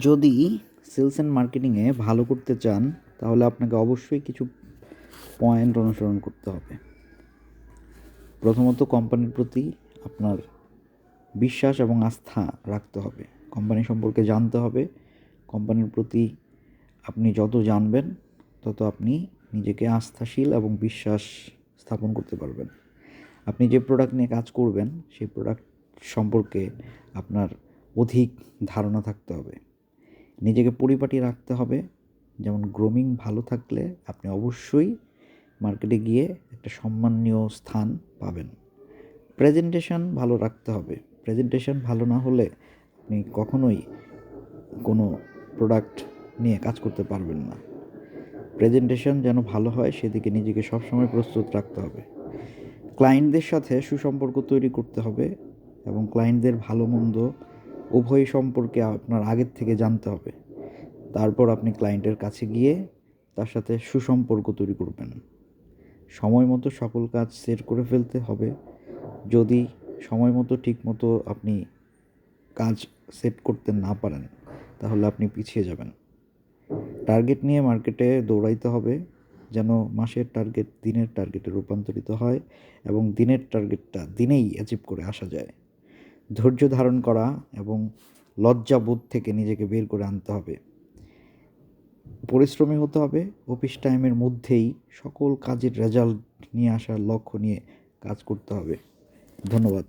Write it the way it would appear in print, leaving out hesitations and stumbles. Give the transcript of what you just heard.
যদি sales and মার্কেটিংয়ে ভালো করতে চান তাহলে আপনাকে অবশ্যই কিছু পয়েন্ট অনুসরণ করতে হবে। প্রথমত কোম্পানির প্রতি আপনার বিশ্বাস এবং আস্থা রাখতে হবে। কোম্পানি সম্পর্কে জানতে হবে। কোম্পানির প্রতি আপনি যত জানবেন তত আপনি নিজেকে আস্থাশীল এবং বিশ্বাস স্থাপন করতে পারবেন। আপনি যে প্রোডাক্ট নিয়ে কাজ করবেন সেই প্রোডাক্ট সম্পর্কে আপনার অধিক ধারণা থাকতে হবে। নিজেকে পরিপাটি রাখতে হবে। যেমন গ্রুমিং ভালো থাকলে আপনি অবশ্যই মার্কেটে গিয়ে একটা সম্মানীয় স্থান পাবেন। প্রেজেন্টেশন ভালো রাখতে হবে। প্রেজেন্টেশন ভালো না হলে আপনি কখনোই কোনো প্রোডাক্ট নিয়ে কাজ করতে পারবেন না। প্রেজেন্টেশন যেন ভালো হয় সেদিকে নিজেকে সবসময় প্রস্তুত রাখতে হবে। ক্লায়েন্টদের সাথে সুসম্পর্ক তৈরি করতে হবে এবং ক্লায়েন্টদের ভালো মন্দ উভয় সম্পর্কে আপনার আগের থেকে জানতে হবে। তারপর আপনি ক্লায়েন্টের কাছে গিয়ে তার সাথে সুসম্পর্ক তৈরি করবেন। সময় মতো সকল কাজ সেট করে ফেলতে হবে। যদি সময় মতো ঠিক মতো আপনি কাজ সেট করতে না পারেন তাহলে আপনি পিছিয়ে যাবেন। টার্গেট নিয়ে মার্কেটে দৌড়াইতে হবে যেন মাসের টার্গেট দিনের টার্গেটে রূপান্তরিত হয় এবং দিনের টার্গেটটা দিনেই অ্যাচিভ করে আসা যায়। ধৈর্য ধারণ করা এবং লজ্জাবোধ থেকে নিজেকে বের করে আনতে হবে। পরিশ্রমী হতে হবে। অফিস টাইমের মধ্যেই সকল কাজের রেজাল্ট নিয়ে আসার লক্ষ্য নিয়ে কাজ করতে হবে। ধন্যবাদ।